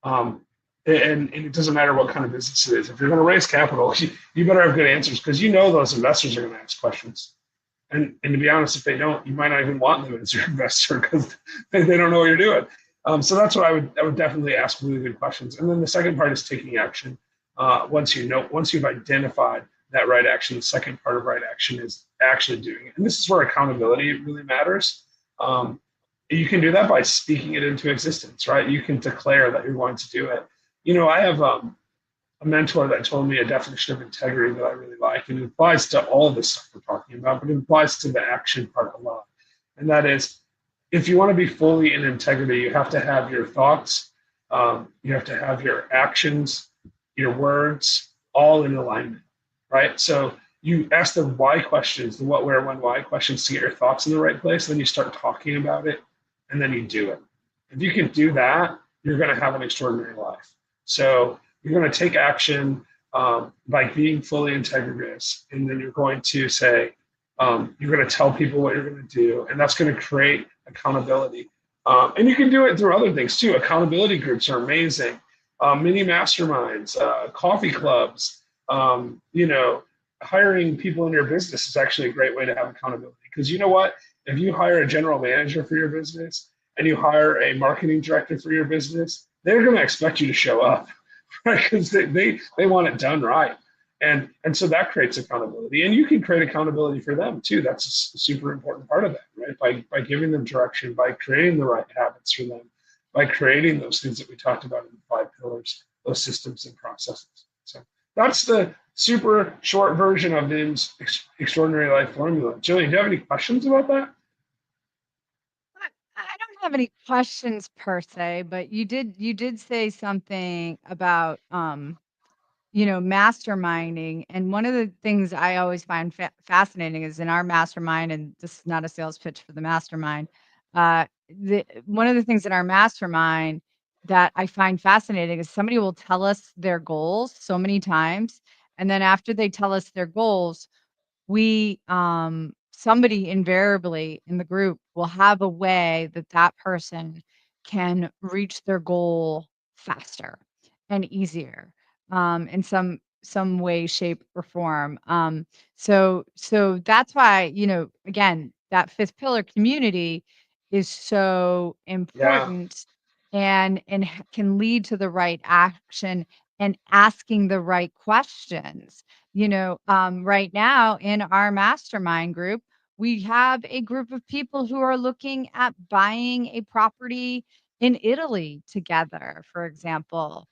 Um, and it doesn't matter what kind of business it is. If you're going to raise capital, you better have good answers because those investors are going to ask questions. And to be honest, if they don't, you might not even want them as your investor because they don't know what you're doing. So that's what I would definitely ask really good questions. And then the second part is taking action. Once you've identified that right action, the second part of right action is actually doing it. And this is where accountability really matters. You can do that by speaking it into existence, right? You can declare that you're going to do it. I have a mentor that told me a definition of integrity that I really like, and it applies to all of this stuff we're talking about, but it applies to the action part a lot. And that is, if you want to be fully in integrity, you have to have your thoughts, you have to have your actions, your words, all in alignment. right? So you ask the why questions, the what, where, when, why questions to get your thoughts in the right place. Then you start talking about it, and then you do it. If you can do that, you're going to have an extraordinary life. So you're going to take action by being fully integrous, and then you're going to say, you're going to tell people what you're going to do, and that's going to create accountability. And you can do it through other things too. Accountability groups are amazing. Mini masterminds, coffee clubs, you know, hiring people in your business is actually a great way to have accountability. Because you know what? If you hire a general manager for your business and you hire a marketing director for your business, they're going to expect you to show up, right? Because they want it done right. And so that creates accountability. And you can create accountability for them too. That's a super important part of that, right? By giving them direction, by creating the right habits for them, by creating those things that we talked about in the 5 pillars, those systems and processes. So that's the super short version of Nim's extraordinary life formula. Jillian, do you have any questions about that? I don't have any questions per se, but you did say something about masterminding. And one of the things I always find fascinating is in our mastermind, and this is not a sales pitch for the mastermind. One of the things in our mastermind that I find fascinating is somebody will tell us their goals so many times. And then after they tell us their goals, we somebody invariably in the group will have a way that that person can reach their goal faster and easier in some way, shape, or form. So that's why, again, that fifth pillar, community, is so Yeah. important, and can lead to the right action and asking the right questions. Right now in our mastermind group, we have a group of people who are looking at buying a property in Italy together, for example.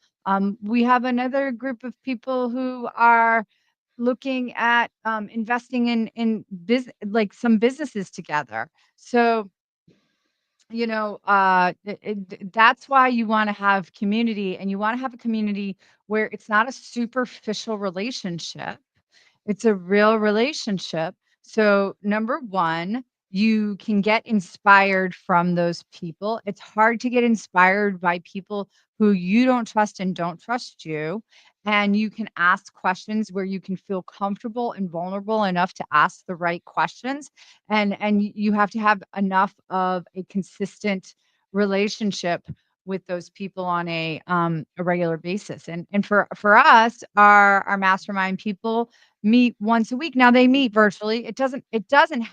We have another group of people who are looking at investing in like some businesses together. So that's why you want to have community, and you want to have a community where it's not a superficial relationship, it's a real relationship. So, number 1, you can get inspired from those people. It's hard to get inspired by people who you don't trust and don't trust you. And you can ask questions where you can feel comfortable and vulnerable enough to ask the right questions. And you have to have enough of a consistent relationship with those people on a regular basis. And for us, our mastermind people meet once a week. Now they meet virtually. It doesn't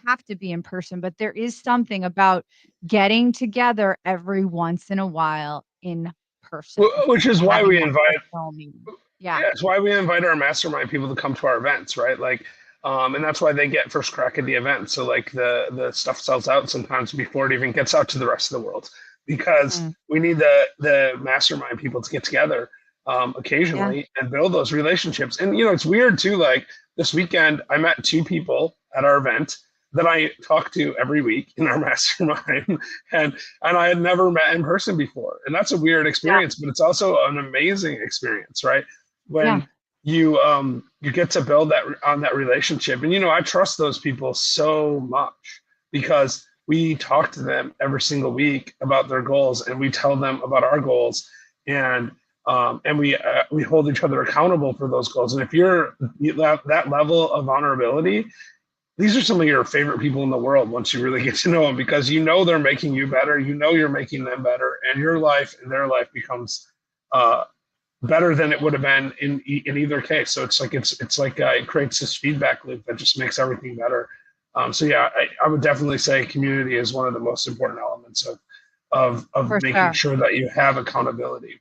have to be in person, but there is something about getting together every once in a while in person Which is and why having we that invite personal meeting. Yeah. Yeah, it's why we invite our mastermind people to come to our events, right? Like, and that's why they get first crack at the event. So like the stuff sells out sometimes before it even gets out to the rest of the world, because Mhm. we need the mastermind people to get together Yeah. occasionally and build those relationships. And it's weird too. Like this weekend, I met 2 people at our event that I talk to every week in our mastermind, and I had never met in person before. And that's a weird Yeah. experience, but it's also an amazing experience, right? Yeah. When you get to build that on that relationship. And I trust those people so much because we talk to them every single week about their goals, and we tell them about our goals, and we hold each other accountable for those goals. And if you're that level of vulnerability, these are some of your favorite people in the world once you really get to know them, because they're making you better, you're making them better, and your life and their life becomes uh, better than it would have been in either case. So it's like it creates this feedback loop that just makes everything better. So yeah, I would definitely say community is one of the most important elements of For making sure. sure that you have accountability.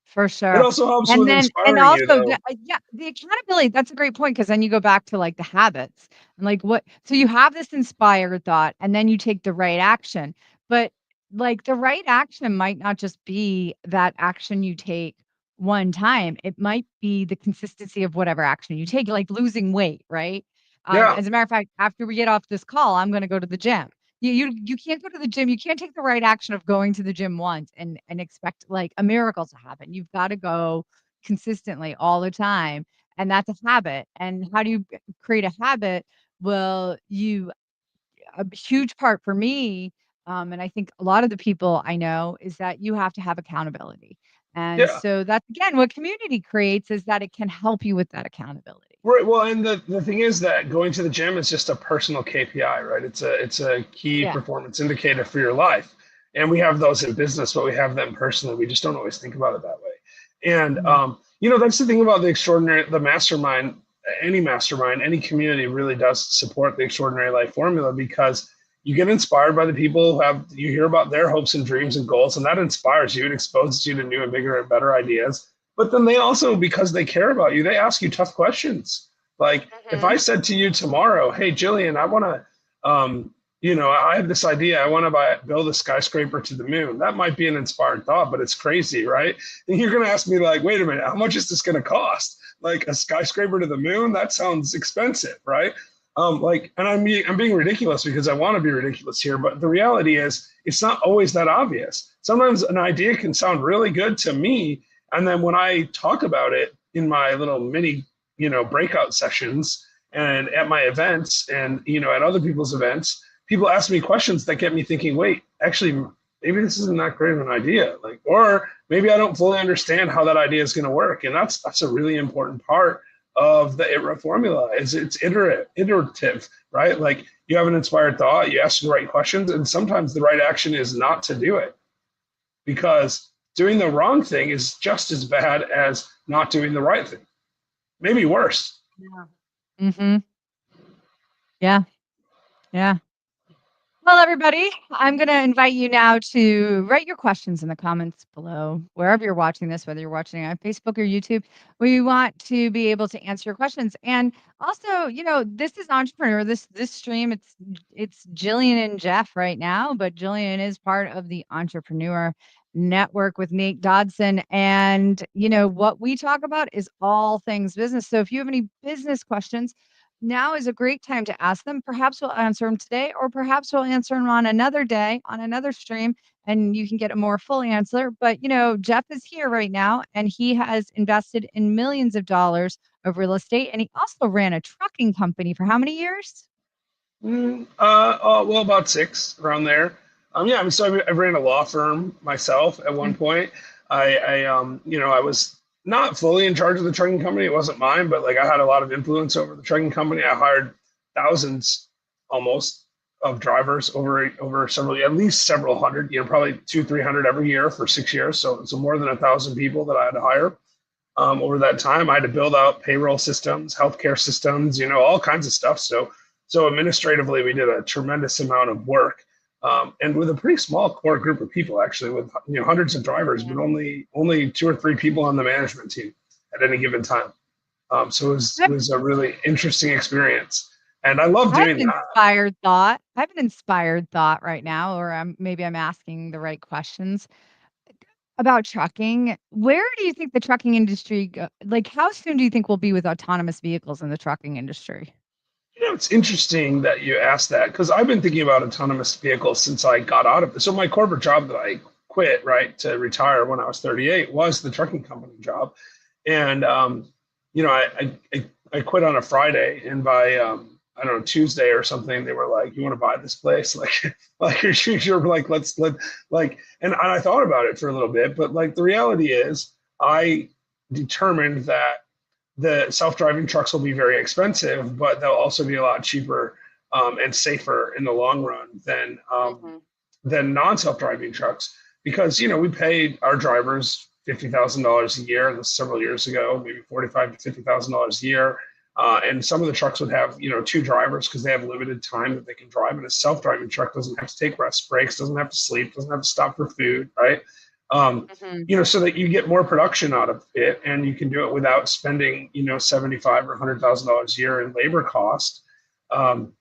For It sure. also helps And with then and inspiring you also though. yeah, the accountability, that's a great point, because then you go back to, like, the habits and, like, what so you have this inspired thought, and then you take the right action. But, like, the right action might not just be that action you take one time. It might be the consistency of whatever action you take, like losing weight, right? Yeah. As a matter of fact, after we get off this call, I'm gonna go to the gym. You can't go to the gym. You can't take the right action of going to the gym once and expect, like, a miracle to happen. You've gotta go consistently all the time, and that's a habit. And how do you create a habit? Well, you a huge part for me, and I think a lot of the people I know, is that you have to have accountability. And Yeah. so that's again what community creates, is that it can help you with that accountability. Right. Well, and the thing is that going to the gym is just a personal KPI, right? It's a key Yeah. performance indicator for your life. And we have those in business, but we have them personally. We just don't always think about it that way. And Mhm. that's the thing about the mastermind, any mastermind, any community really does support the extraordinary life formula, because you get inspired by the people you hear about their hopes and dreams and goals, and that inspires you. It exposes you to new and bigger and better ideas. But then they also, because they care about you, they ask you tough questions. Like if I Mhm. said to you tomorrow, "Hey, Jillian, I want to, I have this idea. I want to build a skyscraper to the moon." That might be an inspired thought, but it's crazy, right? And you're going to ask me like, "Wait a minute, how much is this going to cost? Like a skyscraper to the moon? That sounds expensive, right?" And I'm being ridiculous because I want to be ridiculous here, but the reality is it's not always that obvious. Sometimes an idea can sound really good to me, and then when I talk about it in my little mini, breakout sessions and at my events and, at other people's events, people ask me questions that get me thinking, wait, actually, maybe this isn't that great of an idea. Like, or maybe I don't fully understand how that idea is going to work. And that's a really important part of the ITRA formula. Is it's iterative, right? Like you have an inspired thought, you ask the right questions, and sometimes the right action is not to do it, because doing the wrong thing is just as bad as not doing the right thing, maybe worse. Yeah. Mhm. Yeah. Yeah. Well, everybody, I'm going to invite you now to write your questions in the comments below, wherever you're watching this, whether you're watching on Facebook or YouTube. We want to be able to answer your questions. And also, this is entrepreneur. This stream, it's Jillian and Jeff right now, but Jillian is part of the Entrepreneur Network with Nate Dodson. And what we talk about is all things business. So if you have any business questions, now is a great time to ask them. Perhaps we'll answer them today, or perhaps we'll answer them on another day, on another stream, and you can get a more full answer. But, Jeff is here right now, and he has invested in millions of dollars of real estate. And he also ran a trucking company for how many years? Well, about six around there. Yeah, I mean, so I ran a law firm myself at one Mm. point. I was not fully in charge of the trucking company. It wasn't mine, but like I had a lot of influence over the trucking company. I hired thousands, almost, of drivers over several, at least several hundred. Probably 200-300 every year for 6 years. So more than 1,000 people that I had to hire. Over that time. I had to build out payroll systems, healthcare systems, all kinds of stuff. So administratively, we did a tremendous amount of work, and with a pretty small core group of people, actually, with hundreds of drivers, but Yeah. only 2 or 3 people on the management team at any given time. So it I was a really interesting experience, and I love I have doing an that. inspired thought. I have an inspired thought right now, or maybe I'm asking the right questions about trucking. Where do you think the trucking industry like, how soon do you think we'll be with autonomous vehicles in the trucking industry? It's interesting that you asked that, because I've been thinking about autonomous vehicles since I got out of it. So my corporate job that I quit, right, to retire when I was 38, was the trucking company job. And I quit on a Friday, and by I don't know, Tuesday or something, they were like, "You want to buy this place?" Like you're like, let like. And I thought about it for a little bit, but like the reality is, I determined that the self-driving trucks will be very expensive, but they'll also be a lot cheaper, and safer in the long run Mhm. than non-self-driving trucks, because we paid our drivers $50,000 a year. This several years ago, maybe 45 to $50,000 a year. And some of the trucks would have 2 drivers, because they have limited time that they can drive. And a self-driving truck doesn't have to take rest breaks, doesn't have to sleep, doesn't have to stop for food, right? Um, Mhm. so that you get more production out of it, and you can do it without spending 75 or $100,000 a year in labor cost. Um,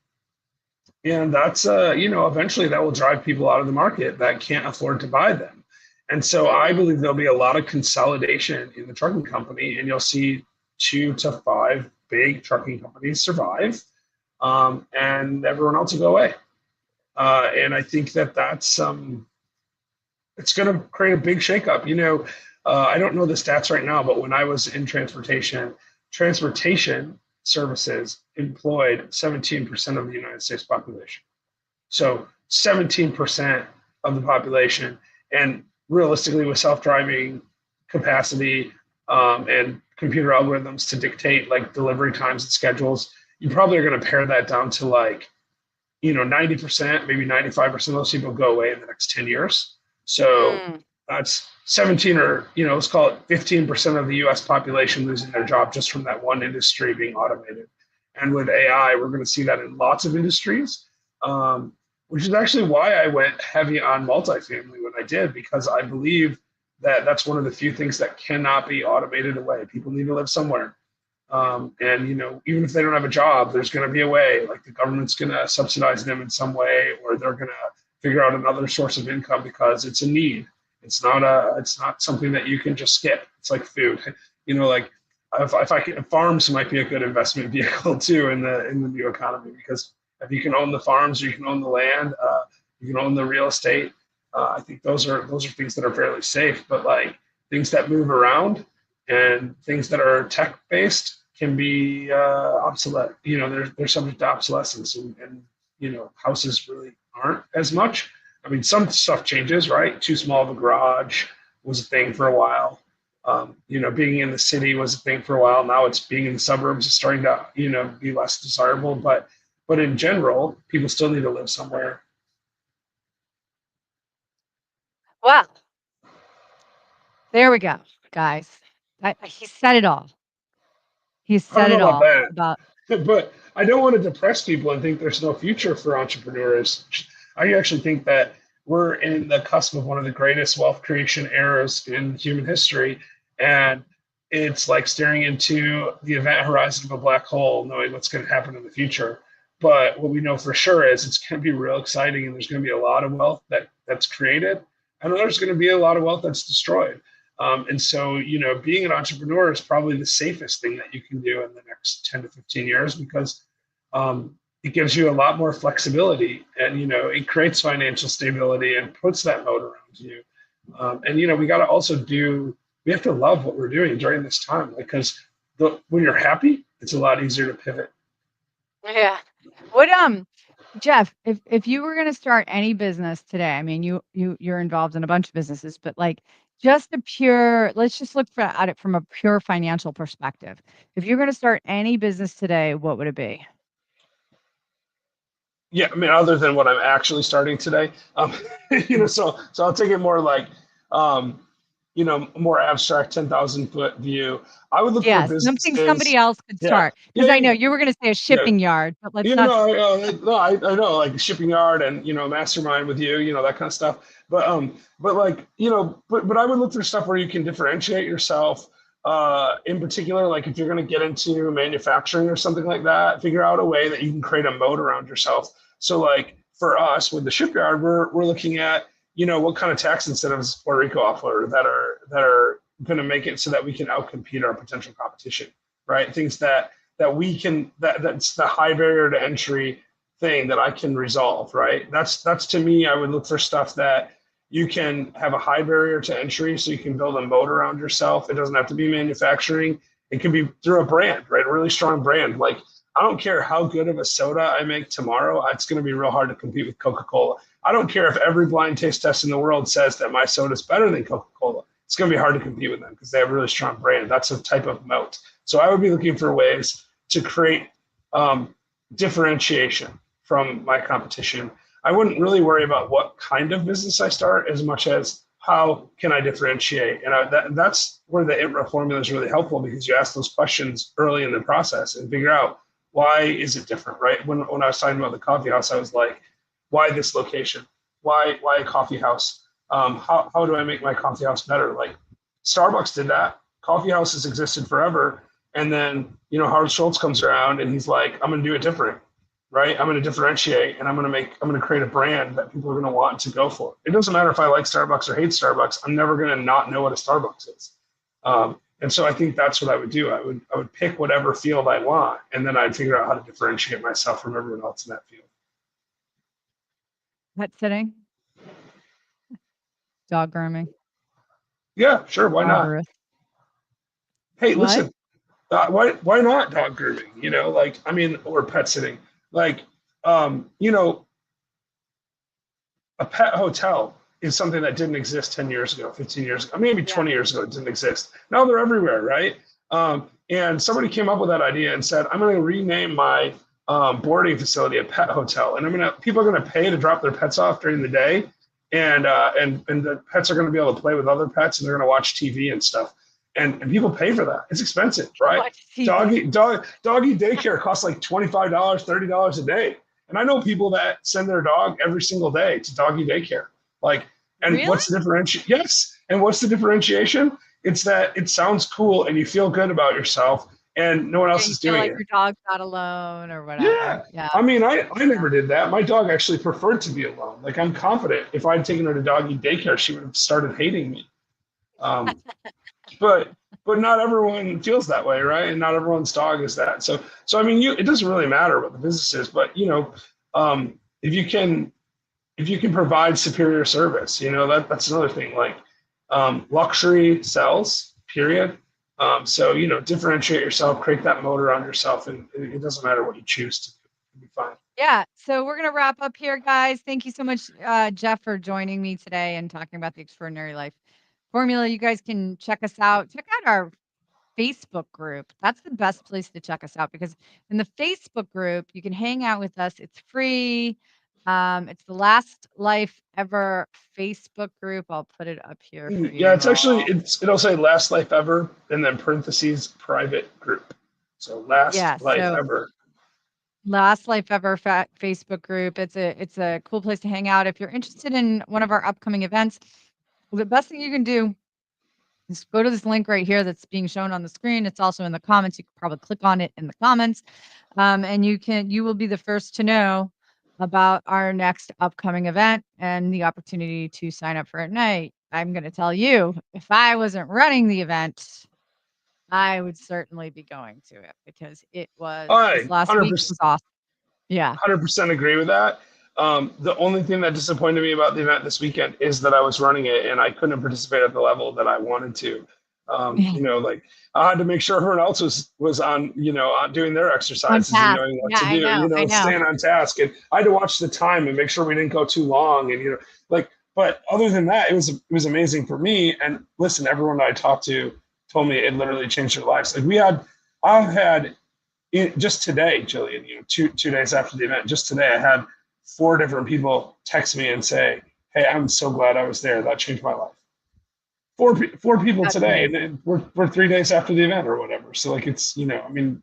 and that's eventually that will drive people out of the market that can't afford to buy them. And so I Mhm. believe there'll be a lot of consolidation in the trucking company, and you'll see 2 to 5 big trucking companies survive, and everyone else will go away. And I think that that's it's going to create a big shakeup. I don't know the stats right now, but when I was in transportation, transportation services employed 17% of the United States population. So 17% of the population, and realistically, with self-driving capacity and computer algorithms to dictate like delivery times and schedules, you probably are going to pare that down to like 90%, maybe 95% of those people go away in the next 10 years. So Mm. that's 17 or, let's call it 15% of the US population losing their job just from that one industry being automated. And with AI, we're going to see that in lots of industries, um, which is actually why I went heavy on multifamily when I did, because I believe that that's one of the few things that cannot be automated away. People need to live somewhere. And even if they don't have a job, there's going to be a way. Like the government's going to subsidize them in some way, or they're going to figure out another source of income because it's a need. It's not something that you can just skip. It's like food. Like if I can, farms might be a good investment vehicle too in the new economy, because if you can own the farms, or you can own the land, you can own the real estate. I think those are things that are fairly safe, but like things that move around and things that are tech based can be obsolete. They're subject to obsolescence, and houses really aren't as much. I mean, some stuff changes, right? Too small of a garage was a thing for a while. Being in the city was a thing for a while. Now it's being in the suburbs is starting to, be less desirable. But in general, people still need to live somewhere. Well, there we go, guys. He said it all. He I don't said know it about all that. about But I don't want to depress people and think there's no future for entrepreneurs. I actually think that we're in the cusp of one of the greatest wealth creation eras in human history. And it's like staring into the event horizon of a black hole, knowing what's going to happen in the future. But what we know for sure is it's going to be real exciting, and there's going to be a lot of wealth that's created. And there's going to be a lot of wealth that's destroyed. And so, being an entrepreneur is probably the safest thing that you can do in the next 10 to 15 years, because it gives you a lot more flexibility, and, it creates financial stability and puts that moat around you. And, we got to also we have to love what we're doing during this time, because when you're happy, it's a lot easier to pivot. yeah. What Jeff, if you were gonna start any business today, I mean, you're involved in a bunch of businesses, but like just a pure, let's just look at it from a pure financial perspective. If you're gonna start any business today, what would it be? Yeah, I mean, other than what I'm actually starting today, so I'll take it more like, um, more abstract, 10,000 foot view. I would look for Yes, something somebody businesses. else could Yeah, start, because yeah, I know yeah, you were gonna say a yeah. shipping yard, but let's You not know, no, I know, like shipping yard and mastermind with you, that kind of stuff. But like but I would look for stuff where you can differentiate yourself. In particular, like if you're going to get into manufacturing or something like that, figure out a way that you can create a moat around yourself. So like for us with the shipyard, we're looking at what kind of tax incentives Puerto Rico offer that are going to make it so that we can outcompete our potential competition, right? Things that we can that's the high barrier to entry thing that I can resolve, right? That's to me, I would look for stuff that you can have a high barrier to entry, so you can build a moat around yourself. It doesn't have to be manufacturing. It can be through a brand, right? A really strong brand. Like I don't care how good of a soda I make tomorrow, it's going to be real hard to compete with Coca-Cola. I don't care if every blind taste test in the world says that my soda is better than Coca-Cola. It's going to be hard to compete with them because they have a really strong brand. That's a type of moat. So I would be looking for ways to create differentiation from my competition. I wouldn't really worry about what kind of business I start as much as how can I differentiate. And that's where the ITRA formula is really helpful, because you ask those questions early in the process and figure out why is it different, right? When I was talking about the coffee house, I was like, why this location? Why a coffee house? How do I make my coffee house better? Like Starbucks did that. Coffee houses existed forever, and then, Howard Schultz comes around and he's like, I'm going to do it different, right? I'm going to differentiate, and I'm going to create a brand that people are going to want to go for. It doesn't matter if I like Starbucks or hate Starbucks. I'm never going to not know what a Starbucks is. And so I think that's what I would do. I would pick whatever field I want, and then I'd figure out how to differentiate myself from everyone else in that field. pet sitting, dog grooming, Yeah, sure. Why not? arborist. Hey, What? listen. why not dog grooming? You know, like I mean, or pet sitting. Like, you know, a pet hotel is something that didn't exist 10 years ago, 15 years ago, maybe Yeah. 20 years ago. It didn't exist. Now they're everywhere, right? And somebody came up with that idea and said, I'm going to rename my boarding facility a pet hotel, and people are going to pay to drop their pets off during the day, and the pets are going to be able to play with other pets, and they're going to watch TV and stuff, and people pay for that. It's expensive, right? Watch TV. Doggy daycare costs like $25, $30 a day. And I know people that send their dog every single day to doggy daycare. Like, and Really? what's the differentiation? Yes. And what's the differentiation? It's that it sounds cool and you feel good about yourself and no one Yeah, else you is feel doing like it. your dog's not alone or whatever. Yeah. Yeah. I mean, I Yeah. never did that. My dog actually preferred to be alone. Like, I'm confident if I'd taken her to doggy daycare, she would have started hating me. Um, but but not everyone feels that way, right? And not everyone's dog is that. So I mean, it doesn't really matter what the business is, but if you can provide superior service, that's another thing. Like, luxury sells, period. So differentiate yourself, create that motor on yourself, and it doesn't matter what you choose to do. It'll be fine. Yeah. So we're gonna wrap up here, guys. Thank you so much, Jeff, for joining me today and talking about the extraordinary life formula. You guys can check us out. Check out our Facebook group. That's the best place to check us out because in the Facebook group, you can hang out with us. It's free. It's the Last Life Ever Facebook group. I'll put it up here for Yeah, you it's actually all. it'll say last life ever and then parentheses private group. So last Yeah. life So ever. Last Life Ever Facebook group. It's a cool place to hang out. If you're interested in one of our upcoming events, the best thing you can do is go to this link right here that's being shown on the screen. It's also in the comments. You can probably click on it in the comments, and you will be the first to know about our next upcoming event and the opportunity to sign up for it. And I'm going to tell you, if I wasn't running the event, I would certainly be going to it because this I last week was awesome. Yeah. 100% agree with that. The only thing that disappointed me about the event this weekend is that I was running it and I couldn't participate at the level that I wanted to. Like, I had to make sure everyone else was on, on doing their On exercises and task. knowing what Yeah, to I do, know. I know. staying on task. And I had to watch the time and make sure we didn't go too long. And like, but other than that, it was amazing for me. And listen, everyone I talked to told me it literally changed their lives. Like, I've had just today, Jillian, 2 days after the event, just today, I had 4 different people text me and say, "Hey, I'm so glad I was there. That changed my life." Four people That's today, amazing. and we're 3 days after the event or whatever. So like it's I mean,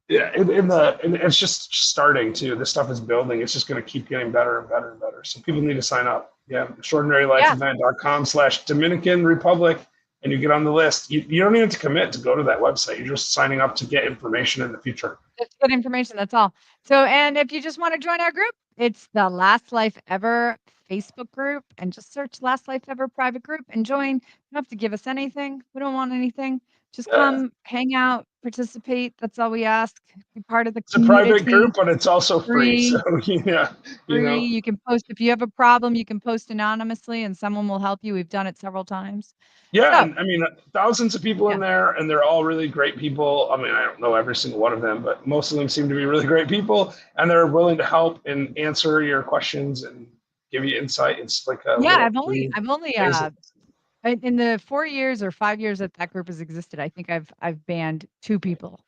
yeah, and it's just starting too. This stuff is building. It's just going to keep getting better and better and better. So people need to sign up. Yeah, Yeah. extraordinarylifeevent.com/Dominican Republic, and you get on the list. You don't even have to commit to go to that website. You're just signing up to get information in the future. Just good information, that's all. So, and if you just wanna join our group, it's the Last Life Ever Facebook group, and just search Last Life Ever private group and join. You don't have to give us anything. We don't want anything. Just Yeah. come, hang out, participate. That's all we ask. Be part of the It's a private community. group, but it's also free. So Free, yeah, you free. know, You can post if you have a problem, you can post anonymously and someone will help you. We've done it several times. yeah, So, and I mean, thousands of people yeah. in there, and they're all really great people. I mean, I don't know every single one of them, but most of them seem to be really great people, and they're willing to help and answer your questions and give you insight. It's like a Yeah, little I've only free I've only, exit. in the 4 years or 5 years that that group has existed, I think I've banned 2 people,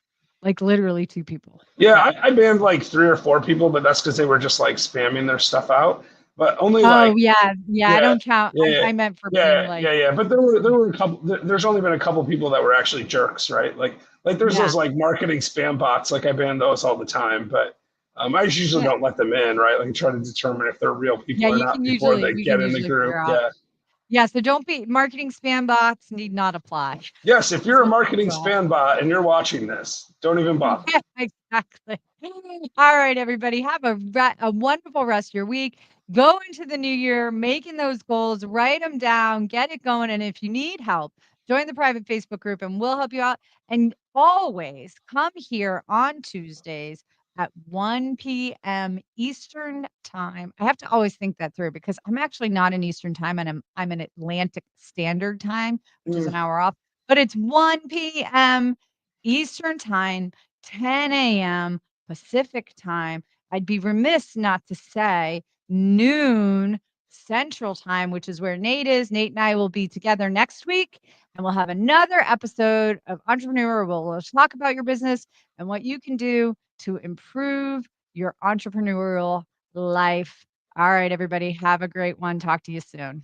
like, literally 2 people. Yeah, So I banned like 3 or 4 people, but that's because they were just like spamming their stuff out. But only oh, like yeah, yeah, I Yeah, don't count. yeah, I meant for being, yeah, like, yeah, yeah. But there were a couple. There's only been a couple people that were actually jerks, right? Like there's yeah, those like marketing spam bots. Like I ban those all the time, but I usually yeah. don't let them in, right? Like try to determine if they're real Yeah, people or not before they you get can in the usually group. figure out. Yeah. Yeah, so don't be marketing spam bots need not apply. Yes, if That's you're a what marketing you are. spam bot and you're watching this, don't even bother. Yeah, exactly. All right, everybody, have a wonderful rest of your week. Go into the new year making those goals, write them down, get it going, and if you need help, join the private Facebook group and we'll help you out. And always come here on Tuesdays at 1 p.m. Eastern time. I have to always think that through because I'm actually not in Eastern time and I'm in Atlantic Standard Time, which is an Mm. hour off, but it's 1 p.m. Eastern Time, 10 a.m. Pacific Time. I'd be remiss not to say noon Central Time, which is where Nate is. Nate and I will be together next week, and we'll have another episode of Entrepreneur. We'll talk about your business and what you can do to improve your entrepreneurial life. All right, everybody, have a great one. Talk to you soon.